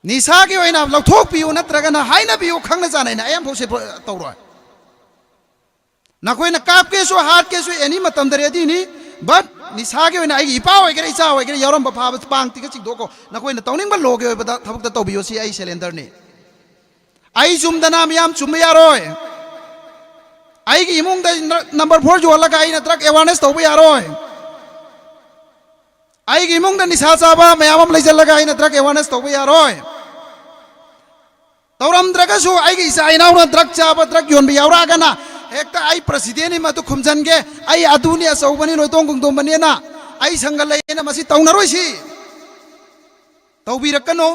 निशा की ओइना लौथोक पियो नत्रगना हाइना पियो खंगना जानाइना एम फोसे तौरो नखोइना काप केसु हार्ट केसु एनी मतम दरेदी नि बट निशा की ओइना आई इपा ओइगरे इचा ओइगरे यरम बफा पांग तिक चिक दोको नखोइना तौनिंग बा लोगे ओइबदा थबक त तौबियो सी आई सिलेंडर नि आई जुमदना मियाम चुम यारोय आई की इमुंग द नंबर 4 जो लगा आई नत्रक अवेयरनेस तौबो यारोय आई की इमुंग द निशा चाबा मयाम लेजल लगा आई नत्रक अवेयरनेस तौबो यारोय तौरमद्रगसु आई की इसा आइनाउना ड्रग चाबा ड्रग योनबि यावरागना हेक्ता आई प्रेसिडेंट नि मतु खुमजनगे आई अदुनि असौबनि लोइतोंग गुंगदोंबनि ना आई संगलैना मसी तौनरोइसी तौबिरकनो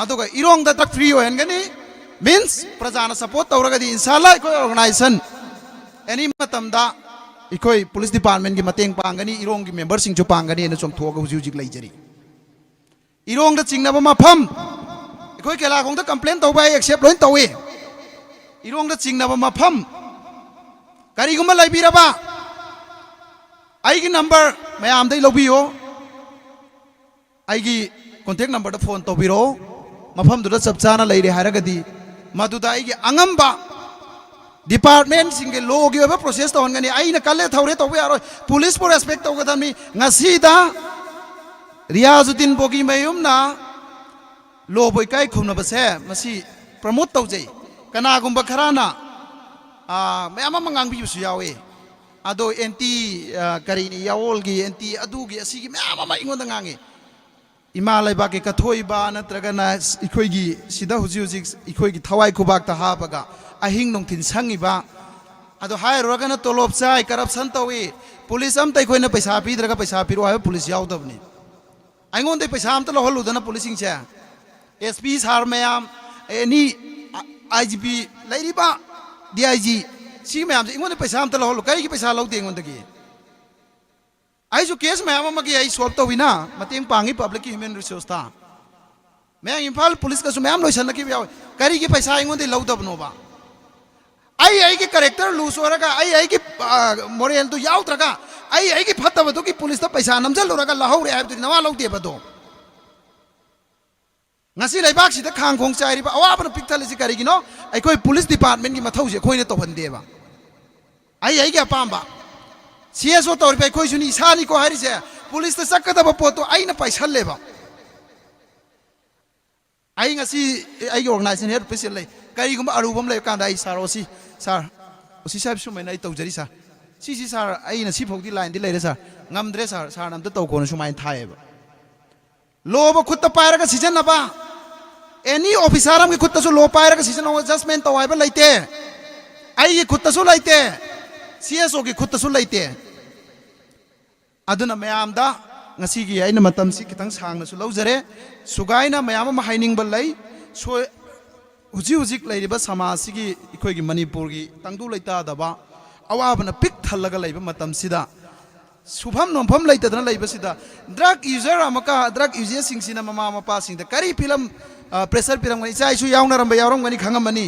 अदुगा इरोंग द ड्रग फ्री होयनगनि मीन्स प्रजाना सपोर्ट तौरगदि इंशाल्लाह इको ऑर्गेनाइजेशन एनी मतमदा इकोई पुलिस डिपार्टमेंट की मतेंग पांगनी इरोंग की मेंबर सिंग जो पांगनी एना चोम थोगा हुजि हुजि लैजरी इरोंग द चिंगनबा मफम इकोई केलागोंग द कंप्लेंट तौबा एक्सेप्ट लोइन तौवे इरोंग द चिंगनबा मफम करिगुमा लैबिरबा आइगी नंबर मयाम दै लौबियो आइगी कॉन्टैक्ट नंबर द फोन तौबिरो मफम दुदा सब चाना लैरे हारगदी मदुदा आइगी अंगंबा डिपार्टमेंट सिंगे लोगी ओबा प्रोसेस तौनगनी आइना कल्ले थौरे तौबे यारो पुलिस को रेस्पेक्ट तौगदमी ngasiदा रियाजुद्दीन बोगी मयुमना लो बोइकाई खुमनबसे मसी प्रमोट तौजै कनागुंबा खराना मयाम मंगांगबिसु यावे अदो एंटी करिनी यावोलगी एंटी अदुगी असिगी मयाम इंगोंदा ngangi इमा लैबा के कथोइबा नत्रगना इखोइगी सिदा हुजि हुजि इखोइगी थवाई खुबाक ता हाबगा अहिंग नोंथिन संगिबा अदो हायरोगना तोलोब चाय करप्शन तौई पुलिस अम तैखोइना पैसा पीद्रगा पैसा पिरो हाय पुलिस यावदबनी आइगोन दे पैसा अमत लहलुदना पुलिसिंग से एसपी सार मयाम एनी आईजीपी लैरिबा डीआईजी सी मयाम इंगोन दे पैसा अमत लहलु करिगी पैसा लौदे इंगोंदगी आइजु केस मयाम अमगी आई सॉल्व तौविना मतेंग पांगी पब्लिक की ह्यूमन रिसोर्स ता मैं इम्फाल पुलिस का मैम लोइसनकी यावे करिगी पैसा इंगोन दे लौदबनोबा आई की करेक्टर लूज होरगा आई की मोरल तो याउत्रगा आई की फतबदो की पुलिस ता पैसा नमजलुरगा लहौरे हाबदु नवा लौदेबदो ngasi laibak sida khangkhong chairiba awabna pikthalisi karigino aikoi police department ki mathause khoine tohandeba ai ki apamba CSO tori pai khoi suni sani ko hari se police ta sakadaba poto aina paisal leba ai ngasi ai organization head official lei karigum arubam lei kanda ai sar osi sab sumai nai tawjari sar si sar ai na si phogdi line di leire sar ngamdre sar nam ta taw ko sumai thaiba loba khutta pairaga season naba any officer am ki khutta su lo pairaga season adjustment tawai ba leite ai ki khutta su leite CSO ki khutta su leite aduna mayam da ngasi gi aina matam si kitang sang na su laujare sugaina mayam ma haining ba lai so huji lairiba samaj sigi ikoi gi manipur gi tangdu leita daba awabana pik thalaga laiba matam sida subham nompham leitadana laiba sida drug user amaka drug user singsina mama mapa singda kari film pressure piram gani chai su yauna ramba yarom gani khangamani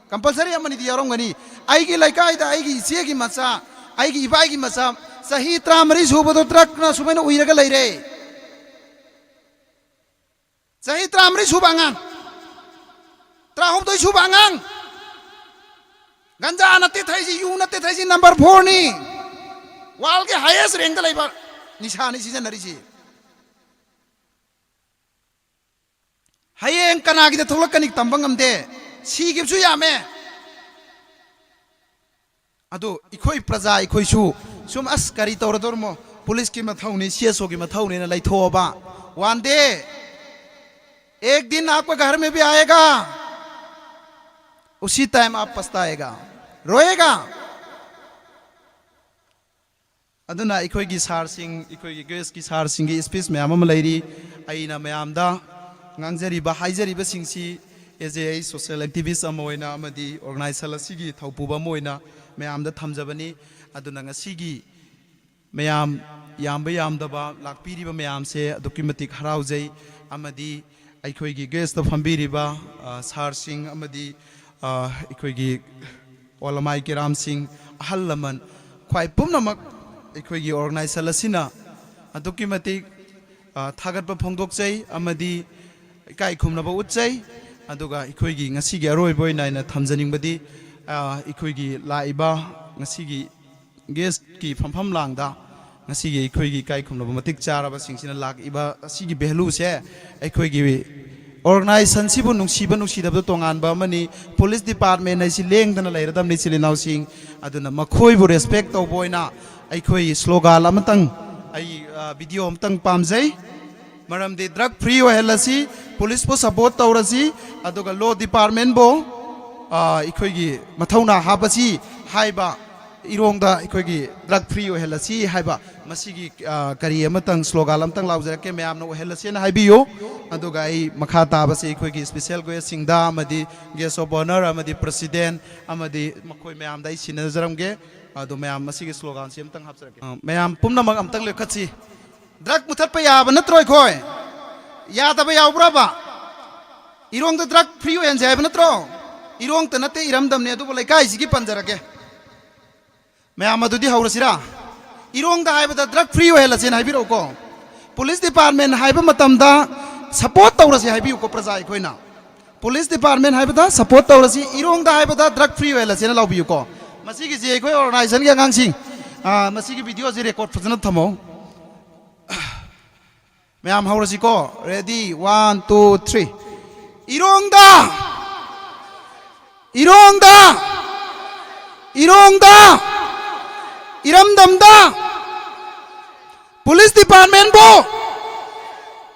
compulsory amani di yarom gani aigi laikai da aigi che gi macha aigi ibai gi macha sahi tramari subodo drug na subaina uiraga laire sahi tramari subangang trahom toi subangang ganja nate thaiji yu nate thaiji number 4 ni wal ke highest rank da laiba nishani season nari ji hayeng kanagi da tholakani tambangam de sigib su yame ado ikoi praja ikoi su sum askari tawradormo police ki mathauni CSO ki mathauni na laithoba one day एक दिन आपका घर में भी आएगा उसी time आप पछताएगा रोएगा अदुना इखोई की सार सिंह इखोई की गेस की सार सिंह की स्पीच में आमम लैरी आइना मयामदा ngangjari ba haijari ba singsi as a social activist amoina amadi organizer asigi thaupuba moina mayam da thamjabani aduna ngasigi mayam yamba yamdaba lakpiriba mayam se documentic haraujai amadi aikhoi gi guest of hambiriba sar singh amadi aikhoi gi olamai kiram singh ahallaman khwai pumnamak aikhoi gi organizer lasina documentic thagat ba phongdok chai amadi इकाई खुमनबा उच्चै अदुगा इखोइगी ngasiगी अरोइबोय Naina थमजनिंगबदी इखोइगी Laiba ngasiगी guest की फमफम लांगदा ngasiगी इखोइगी इकाई खुमनबा मतिक चाराबा सिंगसिना लागिबा असिगी बेहलु से इखोइगी organisation सिबु नुंसीबा नुंसीदब तोंगानबा मनी पुलिस डिपार्टमेंट आइसि लेंगदना लैरदमनि चिलिनाउसिंग अदुना मखोइबु रेस्पेक्ट तौबोइना अइखोइ स्लोगान अमतंग आई वीडियो अमतंग पामजै मरमदि ड्रग फ्री ओहलसी पुलिस बो सपोर्ट तौरसी अदुगा लॉ डिपार्टमेंट बो इखोइगी मथौना हाबसी हाइबा इरोंगदा इखोइगी ड्रग फ्री ओहलसी हाइबा मसिगी करी अमतंग स्लोगान अमतंग लाउजरके मैम नो ओहलसीना हाइबियो अदुगा आई मखा ताबसी इखोइगी स्पेशल गेस्ट सिंगदा अमदि गेस्ट ऑफ ऑनर अमदि प्रेसिडेंट अमदि मखोइ मैम दाइ सिनजरमगे अदु मैम मसिगी स्लोगान से अमतंग हाबसरके मैम पुमनमग अमतंग लेखछि ड्रग मुथत याब नत्रो खोय यादब याब्राबा इरोंग ड्रग फ्री ओन जायब नत्रो इरोंग त नते इरमदमने अदुबो लेकाई सिगी पंजरके मैम अदुदी हौरसिरा इरोंग दा हाइबदा ड्रग फ्री ओहलसेन हाइबिरोको पुलिस डिपार्टमेंट हाइबा मतमदा सपोर्ट तौरसी हाइबियोको प्रजा खोइना पुलिस डिपार्टमेंट हाइबदा सपोर्ट तौरसी इरोंग दा हाइबदा ड्रग फ्री ओहलसेन लाउबियोको मसिगी जे खोइ ऑर्गेनाइजेशन के अंगांसिंग मसिगी वीडियो जे रिकॉर्ड फजन थमो मैम हौरसी को रेडी 1 2 3 इरोंगदा इरोंगदा इरोंगदा इरमदमदा पुलिस डिपार्टमेंट बो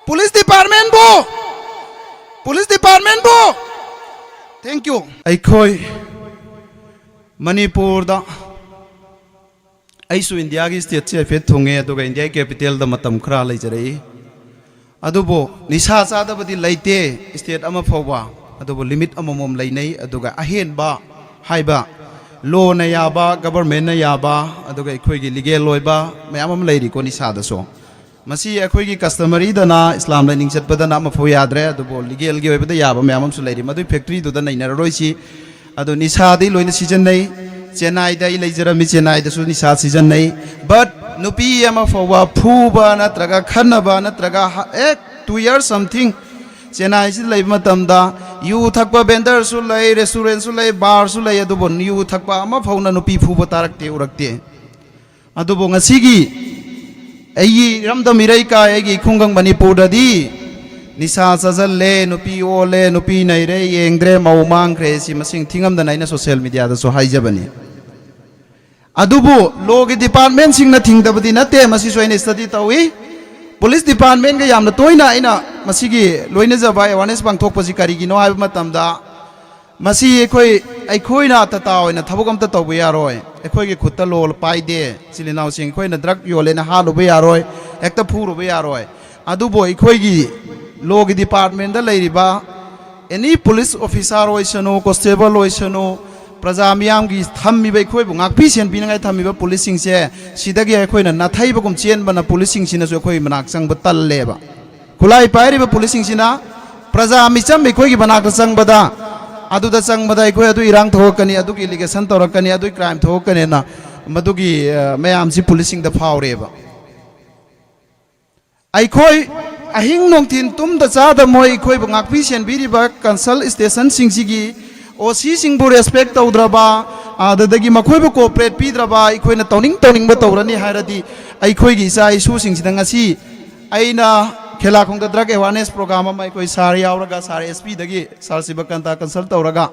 पुलिस डिपार्टमेंट बो पुलिस डिपार्टमेंट बो थैंक यू अखोई मणिपुर दा ऐसु इंडिया की स्टेट से फेट थोंगे अदुगा इंडिया कैपिटल दा मतम खरा लेजरई अदुबो निशा चादबदी लेते स्टेट अमा फौबा अदुबो लिमिट अममम लेनै अदुगा अहेनबा हाइबा लो न याबा गवर्नमेंट न याबा अदुगा इखोइगी लीगल लोइबा मयाम अम लेरिको निसादसो मसी अखोइगी कस्टमरी दना इस्लाम लाइनिंग चटपदना अम फौ याद्रे अदुबो लीगल गी ओइबदा याबा मयाम अमसु लेरि मदुइ फैक्ट्री दुदा नैनररोइसी अदु निसादी लोइना सीजन नै चेन्नई दा लेजरमी चेन्नई दसु निसा सीजन नै बट नुपी अमा फौबा फुबा नत्रगा खन्नबा नत्रगा 2 years समथिंग चेन्नई से लेब मतमदा यू थकपा बेंडर सु लै रेस्टोरेंट सु लै बार सु लै अदुबो यू थकपा अमा फौना नुपी फुबा तारकते उरकते अदुबो ngasiगी एगी रमदम इरै का एगी खुंगंग मणिपुर ददी निसा सजले नुपी ओले नुपी नैरे येंग्रे मौ मांग्रे सि मसिंग थिंगम द नाइना सोशल मीडिया द सो हाइजबनी अदुबो लोग डिपार्टमेंट सिंग न थिंगदबदी नते मसि सोइन स्टडी तवी पुलिस डिपार्टमेंट के यामना तोइना आइना मसिगी लोइना जबा अवेयरनेस पांथोकपसि करिगिनो हाइब मतमदा मसी अखोइना तता ओइना थबकम त तौबो यारोय अखोइगे खुत्ता लोल पाइदे चिलिनाउ सिंग खोइना ड्रग योलेना हालुबो यारोय एकता फुरुबो यारोय अदुबो अखोइगी लोग डिपार्टमेंट दा लैरिबा एनी पुलिस ऑफिसर ओइसनो कांस्टेबल ओइसनो प्रजा मियामगी थम्मिबे खोइबु ngakpi sen pinangai thammiba police सिंगसे सिदगी अखोइना नाथाइबगुम चेनबना पुलिस सिंगसिनासु अखोइ मनाक चंगब तल्लेबा खुलाई पाइरिबा पुलिस सिंगसिना प्रजा मिचम अखोइगी बनाक चंगबदा अदुदा चंगबदा अखोइ अदु इरांग थोकनी अदुगी लिगेशन तौरकनी अदु क्राइम थोकनेना मदुगी मयामसि पुलिस सिंग दा फावरेबा अखोइ अहिंग नोंथिन तुम द चादा मोय अखोइबु ngakpi sen biriba कंसल स्टेशन सिंगसिगी ओसी सिंगबु रेस्पेक्ट तौद्रबा आददगी मखोइबु कोऑपरेट पीद्रबा इखोइना तौनिंग तौरनी हायरदी अखोइगी इसा इशू सिंगसिदा ngasi आइना खेलाखोंग ड्रग अवेयरनेस प्रोग्राम अमा इखोइ सार यावरगा सार एसपी दगी सार सिबकंता कंसल्ट तौरगा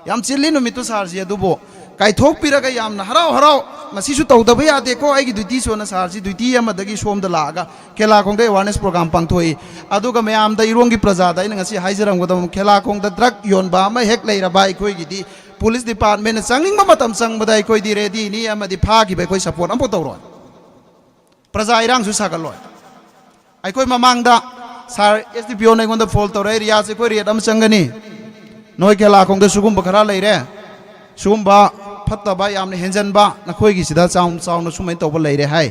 याम चिल्ली नुमितु सार जी अदुबो काइथोक पिरगा यामना हराव हराव मसीसु तौदबा यादेको आइगी ड्यूटी सोना सार जी ड्यूटी अमदगी सोम द लागा खेलाखोंग अवेयरनेस प्रोग्राम पांथोई अदुगा मयाम द इरोंगी प्रजा द इन ngasi हाइजरंगदम खेलाखोंग द ड्रग योनबा अमा हेक लैरबा इखोइगिदी पुलिस डिपार्टमेंट चंगिंग मतम चंगबदा इखोइदी रेडी नि अमदि फागी बे कोइ सपोर्ट अमपो तौरो प्रजा इरांगसु सागलोय अखोइ ममांगदा सार एसडीपीओ नैगोंद फोल तौरे रियाज इखोइ रेट अम चंगनी नोय खेलाखोंग द सुगुम खरा लैरे सुगुम्बा फत्तबा यामने हेंजनबा नखोइगी सिदा चाउन सुमै तौबा लैरे हाय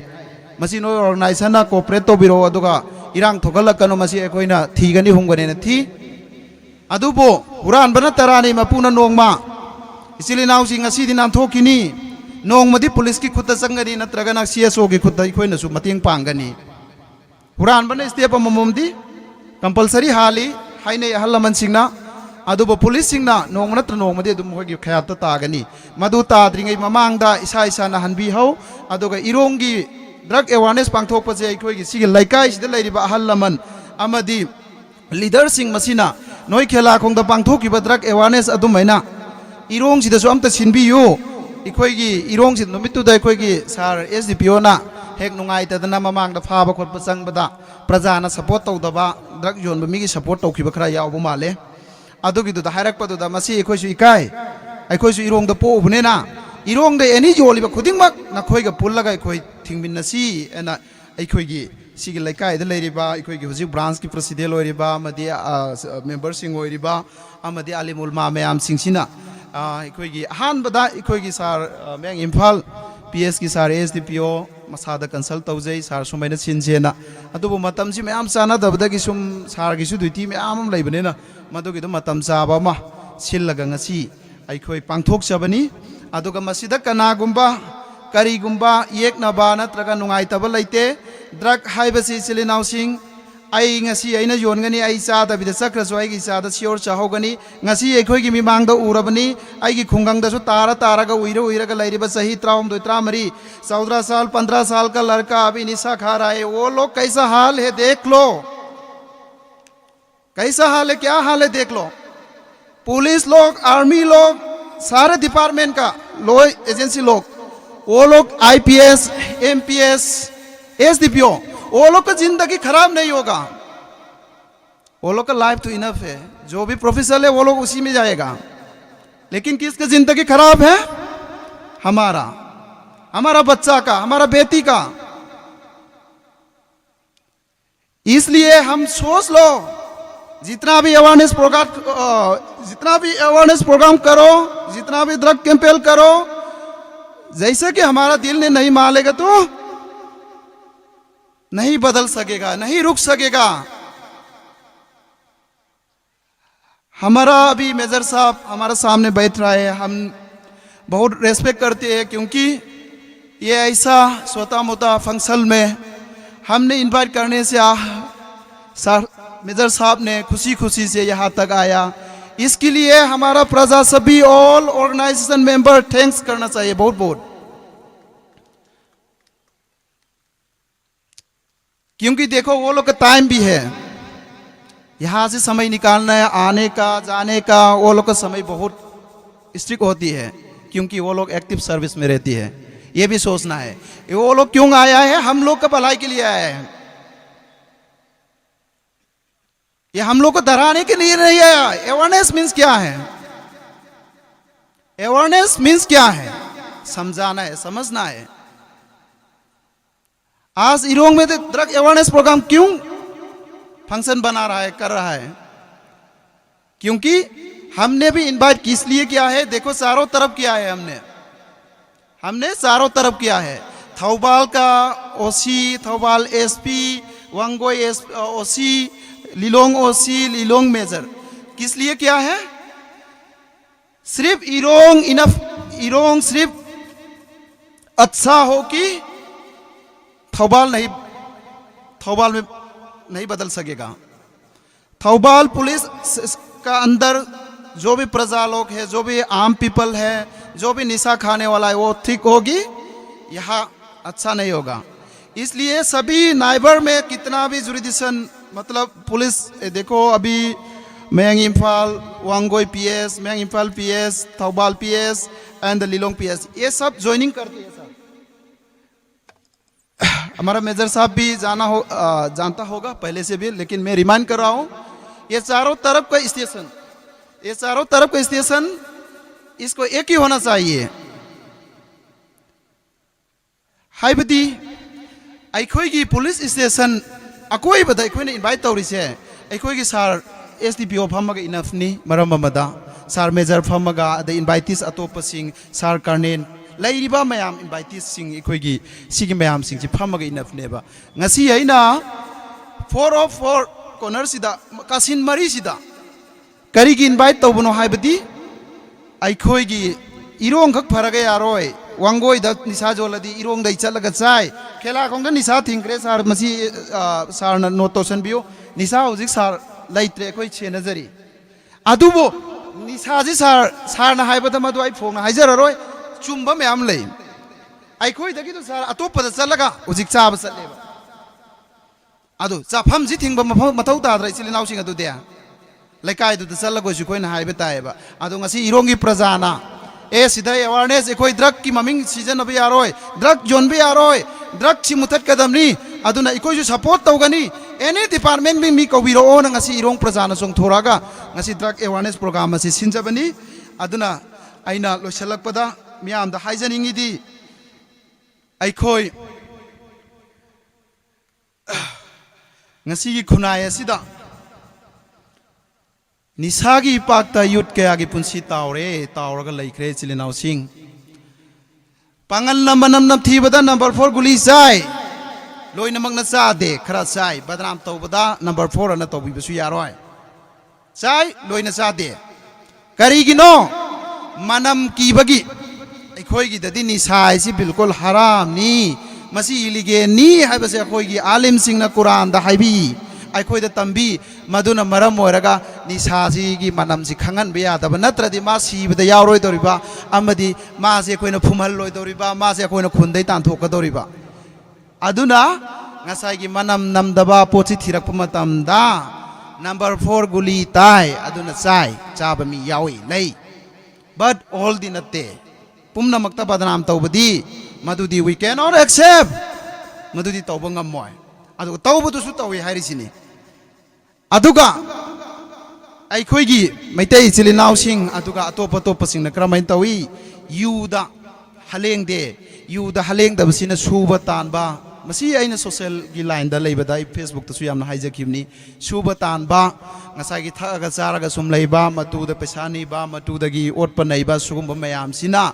मसी नो ऑर्गेनाइजेशन ना कोऑपरेट तौबिरो अदुगा इरांग थोगलकनो मसी अखोइना थीगनी हुंगने थी अदुबो हुरानबना तरानी मपुना नोंगमा इसिलिनाउ सिंग असिदि नांथोकिनी नोंगमदि पुलिस की खुत्ता चंगनी नत्रगना सीएसओ की खुत्ता इखोइना सु मतेंग पांगनी हुरानबना स्टेप अमममदि कंपलसरी हाइने अहल लमन सिंगना अदुबो पुलिस सिंगना नोंग नत्र नोंगमदि अदुम होगी खयात तागनी मदु ताद्रिंगै ममांगदा इसा इसा ना हनबी हौ अदुगा इरोंगी ड्रग अवेयरनेस पांथोकपसे अखोइगी सिगी लैकाई सिदा लैरिबा अहल लमन अमदि लीडर सिंग मसिना नोई खेला खोंदा पांथोकिबा ड्रग अवेयरनेस अदुमैना इरोंग सिदसु अमता सिनबियु इखोइगी इरोंग सिद नुमितुदा इखोइगी सार एसडीपीओ ना हेक नुंगाइतदना ममांगदा फाबा खोटपा चंगबदा प्रजाना सपोर्ट तौदबा ड्रग योनबा मिगी सपोर्ट तौखिबा खरा यावबो माले अदुगिदुदा हायरकपदुदा मसी इखोइसु इकाय अखोइसु इरोंगदा पोबनेना इरोंगदा एनी योलिबा खुदिंगमक नखोइगा पुल्लगा इखोइ थिंगमिनसी एना अखोइगी सिगी लैकायदा लैरिबा इखोइगी हुजिक ब्रांच की प्रेसिडेंट ओइरिबा अमदि मेंबर सिंग ओइरिबा अमदि आलिमुल मा मयाम सिंगसिना इखोइगी अहानबदा इखोइगी सार मेंग इम्फाल पीएस की सार एसडीपीओ मसादा कंसल्ट तौजै सार सुमैना सिनजेना अदुबो मतमसि मयाम चानादबदगी सुम सारगिसु दुइटी मयाम लैबनेना मदुगिदो मतम चाबा मा सिल्लगा ngasi अखोइ पांथोकचबनी अदुगा मसिदा कनागुंबा करीगुंबा येकनबा नत्रगा नुंगाइतबा लैते ड्रग हाइबसि चिलिनाउसिंग आई ngasi aina yongani ai चादबिदा चक्रसु आइगी चादा सियोर चाहोगनी ngasi अखोइगी मिमांगदा उरबनी आइगी खुंगंगदसु तारा तारागा उइरगा लैरिबा सही 13 13 14 साल 15 साल का लड़का अभी निशा खा रहा है वो लोग कैसा हाल है देख लो कैसा हाल है क्या हाल है देख लो पुलिस लोग आर्मी लोग सारे डिपार्टमेंट का लॉ एजेंसी लोग वो लोग आईपीएस एमपीएस एसडीपीओ वो लोग का जिंदगी खराब नहीं होगा वो लोग का लाइफ तो इनफ है जो भी प्रोफेशनल है वो लोग उसी में जाएगा लेकिन किसका जिंदगी खराब है हमारा हमारा बच्चा का हमारा बेटी का इसलिए हम सोच लो जितना भी अवेयरनेस प्रोग्राम करो जितना भी ड्रग कैंपेन करो जैसे कि हमारा दिल ने नहीं मानेगा तो नहीं बदल सकेगा नहीं रुक सकेगा हमारा अभी मेजर साहब हमारा सामने बैठ रहा है हम बहुत रेस्पेक्ट करते हैं क्योंकि ये ऐसा छोटा मोटा फंक्शन में हमने इनवाइट करने से सर मेजर साहब ने खुशी खुशी से यहाँ तक आया इसके लिए हमारा प्रजा सभी ऑल ऑर्गेनाइजेशन मेंबर थैंक्स करना चाहिए बहुत बहुत क्योंकि देखो वो लोग का टाइम भी है यहाँ से समय निकालना है आने का जाने का वो लोग का समय बहुत स्ट्रिक्ट होती है क्योंकि वो लोग एक्टिव सर्विस में रहती है ये भी सोचना है वो लोग क्यों आया है हम लोग का भलाई के लिए आया है ये हम लोग को डराने के लिए नहीं आया अवेयरनेस मीन्स क्या है अवेयरनेस मीन्स क्या है समझाना है समझना है आज इरोंग में ड्रग अवेयरनेस प्रोग्राम क्यों फंक्शन बना रहा है कर रहा है क्योंकि हमने भी इनवाइट किस लिए किया है देखो चारों तरफ किया है हमने चारों तरफ किया है थौबाल का ओसी थौबाल एसपी वांगोई ओसी लिलोंग ओसी लिलोंग मेजर किस लिए क्या है सिर्फ इरोंग सिर्फ अच्छा हो कि थौबाल में नहीं बदल सकेगा थौबाल पुलिस का अंदर जो भी प्रजा लोग है जो भी आम पीपल है जो भी निशा खाने वाला है वो ठीक होगी यहाँ अच्छा नहीं होगा इसलिए सभी नाइबर में कितना भी जुरिडिक्शन मतलब पुलिस देखो अभी Mayang Imphal Wangoi PS Mayang Imphal PS Thoubal PS and Lilong PS ये सब ज्वाइनिंग करती है सर हमारा मेजर साहब भी जानता होगा पहले से भी लेकिन मैं रिमाइंड कर रहा हूँ ये चारों तरफ का स्टेशन इसको एक ही होना चाहिए हाइबदी अखोइगी पुलिस स्टेशन अकोइबदा अखोइना इनवाइट तौरिसे अखोइगी सार एसडीपीओ फमगा इनफनी मरम अमदा सार मेजर फमगा द इनवाइटीस अतोपसिंग सार कर्नेल लैरिबा मयाम इनवाइटीस सिंग अखोइगी सिगी मयाम सिंग सि फमगा इनफनेबा ngasi aina 404 corner sida kasin mari sida karigi invite tawbono haibadi अखोइगी इरोंग खक फरगा यारोय वांगोई द निशा जोलदी इरोंग दई चलगा चाय खेला खोंग निशा थिंग्रे सार मसी सार नोट तोसन बियो निशा हुजिक सार ꯂꯩꯇ꯭ꯔꯦ ꯑꯩꯈꯣꯏ ꯁꯦꯟꯅꯖꯔꯤ ꯑꯗꯨꯕꯨ ꯅꯤꯁꯥꯁꯤ ꯁꯥꯔꯅ ꯍꯥꯏꯕꯗ ꯃꯗꯨ ꯑꯩ ꯐꯣꯡꯅ ꯍꯥꯏꯖꯔꯔꯣꯏ ꯆꯨꯝꯕ ꯃꯌꯥꯝ ꯂꯩ ꯑꯩꯈꯣꯏꯗꯒꯤ도 ꯁꯥꯔ ꯑꯇꯣꯞꯄꯗ ꯆꯠꯂꯒ ꯍꯧꯖꯤꯛ ꯆꯥꯕ ꯆꯠꯂꯦꯕ ꯑꯗꯨ ꯆꯥꯐꯝꯁꯤ ꯊꯤꯡꯕ ꯃꯊꯧ ꯇꯥꯗ꯭ꯔ ꯏꯆꯤꯜ ꯏꯅꯥꯎꯁꯤꯡ ꯑꯗꯨꯗꯤ ꯂꯩꯀꯥꯏꯗꯨꯗ ꯆꯠꯂꯒꯁꯨ ꯑꯩꯈꯣꯏꯅ ꯍꯥꯏꯕ ꯇꯥꯏꯌꯦꯕ ꯑꯗꯣ ꯉꯁꯤ ꯏꯔꯣꯡꯒꯤ ꯄ꯭ꯔꯖꯥꯅ ꯁꯤꯗ ꯑꯦꯋꯥꯔꯅꯦꯁ ꯑꯩꯈꯣꯏ ꯗ꯭ꯔꯒꯀꯤ ꯃꯃꯤꯡ ꯁꯤꯖꯤꯟꯅꯕ ꯌꯥꯔꯣꯏ ꯗ꯭ꯔꯒ ꯌꯣꯟꯕ ꯌꯥꯔꯣꯏ ꯗ꯭ꯔꯒꯁꯤ ꯃꯨꯊꯠꯀꯗꯕꯅꯤ ꯑꯗꯨꯅ ꯑꯩꯈꯣꯏꯁꯨ ꯁꯄꯣꯔꯠ ꯇꯧꯒꯅꯤ ꯑꯦꯅꯤ ꯗꯤꯄꯥꯔꯠꯃꯦꯟ ꯃꯤ ꯀꯧꯕꯤꯔꯛꯑꯣꯅ ꯉꯁꯤ ꯏꯔꯣꯡ ꯄ꯭ꯔꯖꯥꯅ ꯆꯣꯡꯊꯣꯔꯛꯑꯒ ꯉꯁꯤ ꯗ꯭ꯔꯒ ꯑꯦꯋꯥꯔꯅꯦꯁ ꯄ꯭ꯔꯣꯒ꯭ꯔꯥꯝ ꯑꯁꯤ ꯁꯤꯟꯖꯕꯅꯤ ꯑꯗꯨꯅ ꯑꯩꯅ ꯂꯣꯏꯁꯤꯜꯂꯛꯄꯗ ꯃꯤꯌꯥꯝꯗ ꯍꯥꯏꯖꯅꯤꯡꯉꯤꯗꯤ ꯑꯩꯈꯣꯏ ngasi khunai asida nisagi pakta yut kaya gi punsi taure tauraga laikre chilinau sing pangal namanam nam thibada number 4 guli sai loina magna cha de khara sai badram tawbada number 4 ana tawbi basu yaroi sai loina cha de kari gi no manam ki bagi akhoi gi dadi ni sai si bilkul haram ni masi ilige ni haibase akhoi gi alim sing na quran da haibi akhoi da tambi maduna maram moiraga ni sasi gi manam si khangan be ya da natradi ma si bada yauroi doriba amadi ma se akhoi na phumhal loi doriba ma se akhoi na khundai tan thok ka doriba aduna ngasai gi manam namdaba pochi thirak pamatam da number 4 guli tai aduna chai chaba mi yawi lei but all di natte pumna makta badnam tawbadi madudi we cannot accept madudi tawba ngamoy adu tawbudu su tawi hairisini aduga aikhoi gi maitai chilinau sing aduga atopa topa sing na kramain tawi yuda halengde yuda halengdabsina suba tanba masi aina social gi line da leibada Facebook ta su yamna haijakibni suba tanba ngasai gi thaga charaga sum leiba matuda pesani ba matudagi otpa naiba sugumba mayam sina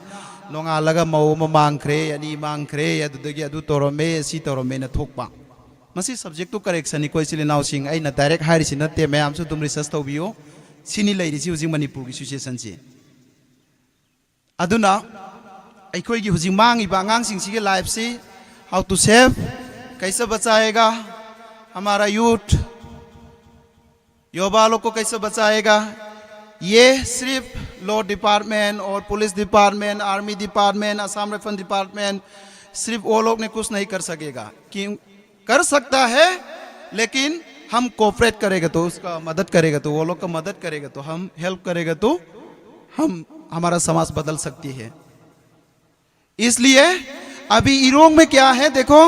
nongalaga mau mamangkhre ani mangkhre adudagi adu torome si torome na thokpa masi subject to correction ni koi chilinau sing aina direct hairi sina te mayam su tum research tawbiyo sini leiri si hujing manipur gi situation si aduna aikoi gi hujing mangi ba ngang sing si ge life si how to save कैसे बचाएगा हमारा youth युवा लोग को कैसे बचाएगा ये सिर्फ लॉ डिपार्टमेंट और police department army department Assam rifle department सिर्फ वो लोग ने कुछ नहीं कर सकेगा कि कर सकता है लेकिन हम कोऑपरेट करेगा तो उसका मदद करेगा तो वो लोग का मदद करेगा तो हम हेल्प करेगा तो हम हमारा समाज बदल सकती है इसलिए अभी इरोंग में क्या है देखो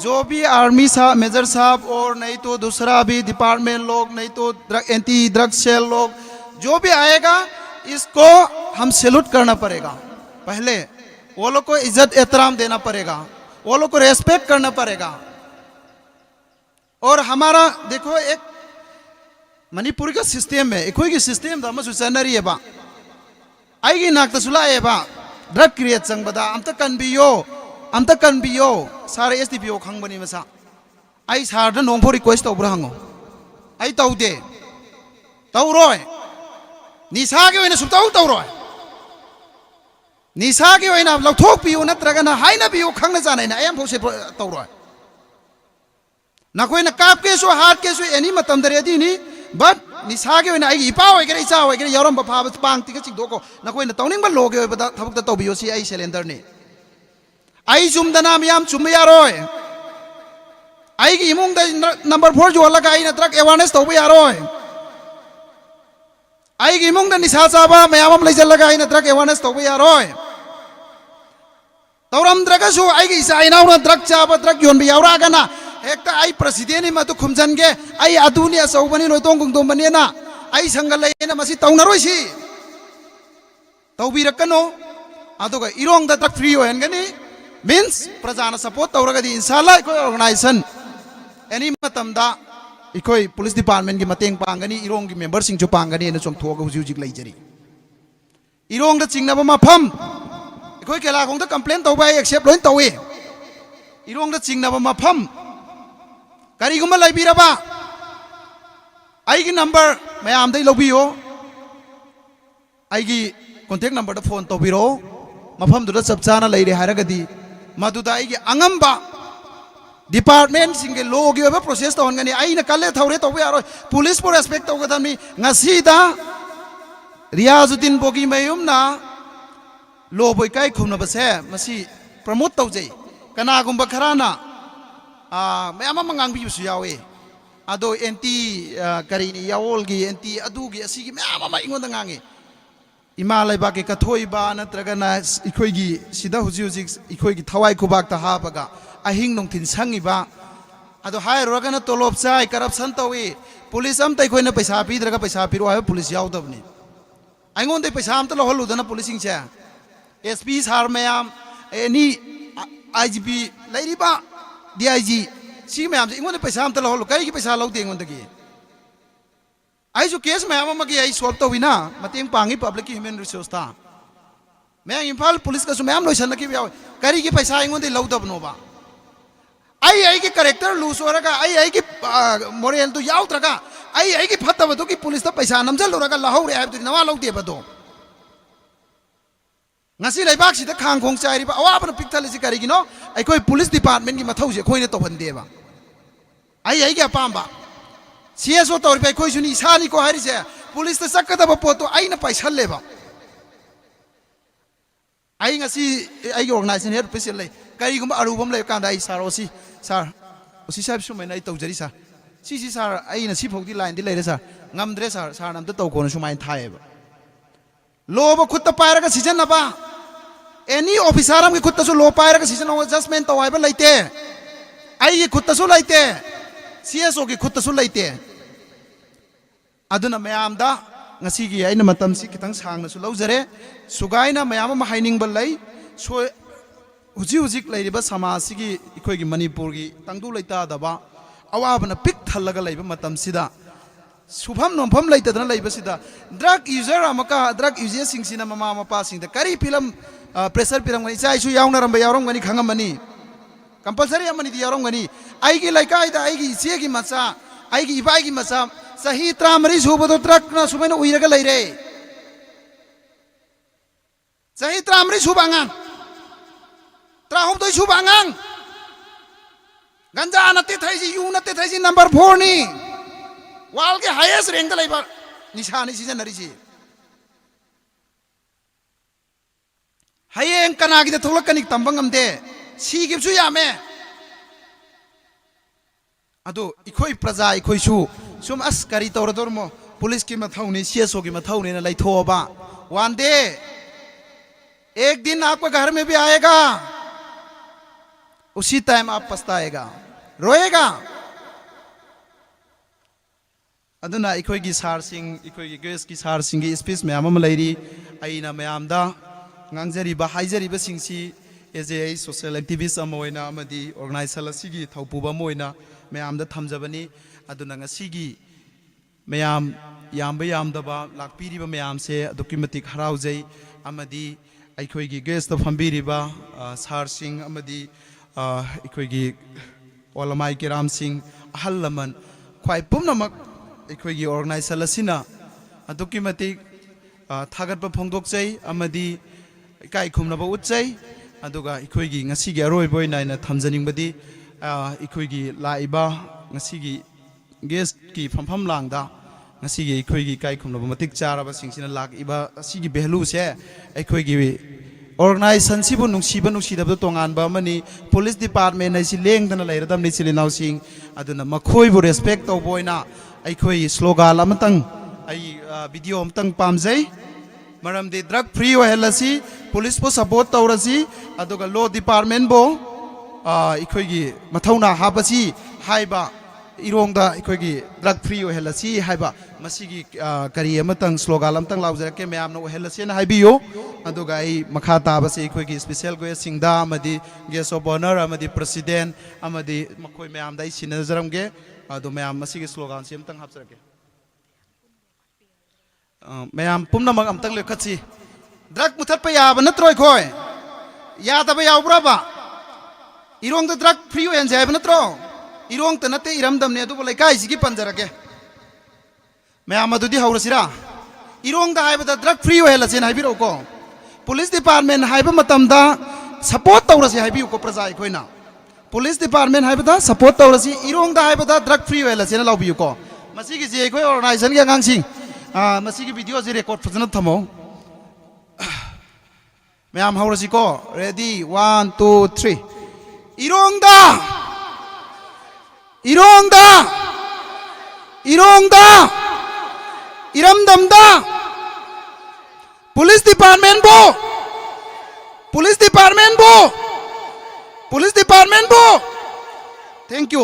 जो भी आर्मी साहब मेजर साहब और नहीं तो दूसरा भी डिपार्टमेंट लोग नहीं तो एंटी ड्रग सेल लोग जो भी आएगा इसको हम सैल्यूट करना पड़ेगा पहले वो लोग को इज्जत एहतराम देना पड़ेगा वो लोग को रेस्पेक्ट करना पड़ेगा और हमारा देखो एक मणिपुर का सिस्टम है एक की सिस्टम दा मसु चनरी है बा आईगी नाकता सुलाए बा ड्रग क्रिएट संगबदा अमता कन्बियो सारे SDPO खंगबनी मसा आई सारदा नोंफो रिक्वेस्ट तौब्रा हंगो आई तौदे तौरोय निसागे ओइना सुताउ तौरोय निसागे ओइना लौथोक पियो नत्रगना हाइना बियो खंगना जानाइना आयम फोसे तौरोय नकोइना काप केसो हार्ट केसो एनी मतम दरेदी नि बट निसागे ओइना आई इपा ओइगरे इचा ओइगरे यारम बफाब पांग तिक चिदोको नकोइना तौनिंग लोगे ओइबदा थबक तौबियो सी आई सिलेंडर ने आई चुमदना मियाम चुम यारोय आई की इमुंग नंबर 4 जो लगा आई ड्रग अवेयरनेस तौब यारोय आई की इमुंग निशा चाबा मयाम लेजल लगा आई ड्रग अवेयरनेस तौब यारोय तौरम द्रगसु आई की इसा इनाउ ड्रग चाबा ड्रग योन बि यावरा गना हेक्ता आई प्रेसिडेंट मतु खुमजनगे आई अदुनी असौबनी नोतोंग गुंगदोम बनेना आई संगलेना मसी तौनरोयसी तौबिरकनो अदुगा इरोंग ड्रग फ्री होयनगनी means प्रजाना सपोर्ट तौरगदी इंशाल्लाह इको ऑर्गेनाइजेशन एनी मतमदा इको पुलिस डिपार्टमेंट की मतेंग पांगनी इरोंग की मेंबर सिंग जो पांगनी न चोंग थोग हुजि हुजि लैजरी इरोंग द चिंगनब मफम इको केलाखोंग द कंप्लेन तौबा एक्सेप्ट लोइन तौवे इरोंग द चिंगनब मफम करिगुम लैबिरबा आइगी नंबर मयाम दै लौबियो आइगी कांटेक्ट नंबर द फोन तौबिरो मफम दुदा चपचाना लैरे हारगदी मदुदा आइगी अंगम्बा डिपार्टमेंट सिंगे लोग योबे प्रोसेस तो होंगनी आई न कले थौरे तो यारो पुलिस को रेस्पेक्ट तो गदमी ngasiदा रियाजुद्दीन बोगी मयुम ना लो बोई काय खुमना बसे मसी प्रमोट तौजे कनागुम्बा खराना मैम मंगांग बिसु यावे अदो एंटी करीनी यावोलगी एंटी अदुगी असीगी मैम इंगोंदा ngangi इमा लेबाके कथोइबा नत्रगना इखोइगी सिदा हुजि हुजि इखोइगी थवाई खुबाक ता हाबगा अहिंग नोंथिन संगिबा अदो हायरोगना तोलोब चाय करप्शन तौई पुलिस अम तैखोइना पैसा पीद्रगा पैसा पिरो हाय पुलिस यावदबनी आइगोंदे पैसा अम त लहलुदना पुलिसिंग से एसपी सार मैम एनी आईजीपी लैरिबा डीआईजी सी मैम से इंगोंदे पैसा अम त लहलु कई पैसा लौदे इंगोंदगी आइसु केस मैम अमगी आई सॉल्व तौविना मतेंग पांगी पब्लिक ह्यूमन रिसोर्स था मैं इम्फाल पुलिस का मैम लोइसनकी याव करी की पैसा इंगोंदे लौदबनोबा आई की करेक्टर लूज होरगा आई की मोरल तो यावत्रगा आई की फत्तबदो की पुलिस तो पैसा नमजलुरगा लहौरे हाबदु नवा लौदेबदो ngasi laibak sida khangkhong chairiba awabana pikthalisi karigino aikoi police department gi mathause khoine tobhandeba ai gi apamba CSO torpe khoi suni isani ko harise police ta sakadaba poto aina paisalleba ai ngasi ai gi organization head official lei karigumba arubam lei kanda ai sarosi sir osi sahib sumai nai tawjari sir si sir ai na si phogdi line di leire sir ngamdre sir namta tawkona sumai thaeba lobe खुद पायरग season नबा any officer हम खुद तसु लो पायरग season adjustment तो आइबा लैते आई खुद तसु लैते सीएसओ की खुद तसु लैते अदुना मयामदा ngasi gi aina matam si kitang sangna su laujare sugaina mayam ma haining bal lai so huji hujik lairiba samaj sigi ikhoi gi manipur gi tangdu laita daba awabana pik thalaga laiba matam sida सुभम नोफम लेतदना लेबसिदा drug user अमका drug user सिंगसिना ममा मपा सिंगदा करी फिल्म प्रेशर पिरमगनि चाइसु यावनारम यावरमगनि खंगमनि कंपलसरी अमनि दि यावरमगनि आइगी लाइकाइदा आइगी इचेगी मचा आइगी इबाइगी मचा सही 33 सुबदो ड्रग ना सुबैना उइरगा लैरे सही 33 सुबांगां 36 सुबांगां गंजा नते थाइजी यू नते थाइजी नंबर 4 नि वाल के हाईएस्ट रैंक दा लाइबा निशानी सीजन नरिसी हायें कनागी दा थोलकनि तंबंगमदे सीगिबसु यामे अदो इखोई प्रजा इखोइसु सुम अस करी तौरदोरमो पुलिस की मथौनी सीएसओ की मथौनी ना लैथोबा वन डे एक दिन आपका घर में भी आएगा उसी टाइम आप पछताएगा रोएगा अदुना इखोइगी सारसिंग इखोइगी गेस की सारसिंगी स्पीच मैम अम लैरी आइना मैमदा ngangjariba haijariba singsi एजे सोशल एक्टिविस्ट अम होइना अमदी ऑर्गेनाइजेशन असिगी थौपुबा मोइना मैमदा थमजबनी अदुना ngasiगी मैम यामबा यामदबा लाकपिरिबा मैम से अदुकी मतिक हराउजै अमदी अइखोइगी गेस्ट तो फंबिरिबा सारसिंग अमदी इखोइगी ओलमाई केराम सिंह अहल लमन ख्वाइ पुमनमक इखोइगी ऑर्गेनाइजेशन असिना अदुकी मतिक थागतबा फोंदोकजै अमदी इकाई खुमनबा उच्चै अदुगा इखोइगी ngasiगी अरोइबा ओइना थमजनिंगबदी इखोइगी लाइबा ngasiगी गेस्ट की फमफम लांगदा ngasiगी इखोइगी इकाई खुमनबा मतिक चाराबा सिंगसिना लाइबा असिगी भेलु से इखोइगी ऑर्गेनाइजेशन सिबु नुंसीबा नुंसीदबा तोंगानबा मनी पुलिस डिपार्टमेंट आइसि लेंगदना लैरदमनि चिलिनाउसिंग अदुना मखोइबु रेस्पेक्ट तौबोइना अइखोइ स्लोगान अमतंग आई वीडियो अमतंग पामजै मरमदे ड्रग फ्री ओहलसी पुलिस को सपोर्ट तौरसी अदुगा लॉ डिपार्टमेंट बो इखोइगी मथौना हाबसी हाइबा इरोंगदा इखोइगी ड्रग फ्री ओहलसी हाइबा मसिगी करी अमतंग स्लोगान अमतंग लाउजरके मैमना ओहलसीना हाइबियो अदुगा आई मखा ताबसे इखोइगी स्पेशल गेस्ट सिंगदा अमदी गेस्ट ऑफ ऑनर अमदी प्रेसिडेंट अमदी मखोइ मैमदा सिनजरमगे अदु मैम मसिगी स्लोगान से अमतंग हाबसरके मैम पुनमक अमतंग लेखसी ड्रग मुथत याब नत्रो खोय यादब याब्राबा इरोंग ड्रग फ्री ओन जाब नत्रो इरोंग त नते इरमदमने अदुबो लेकाई सिगी पंजरगे मैम अदुदी हौरसिरा इरोंग दा हाइबदा ड्रग फ्री ओहलसेन हाइबिरोको पुलिस डिपार्टमेंट हाइबा मतमदा सपोर्ट तौरसे हाइबियोको प्रजा खोइना पुलिस डिपार्टमेंट है सपोर्ट तौरसी इरोंग ड्रग फ्री है लाबीको अखोई ऑर्गनाइजेशन की आगामी वीडियो से रेकॉर्ड फजन थमो मैम हौरसीको रेडी 1 2 3 इरोंग इरमदमदा पुलिस डिपार्टमेंट बो थैंक यू।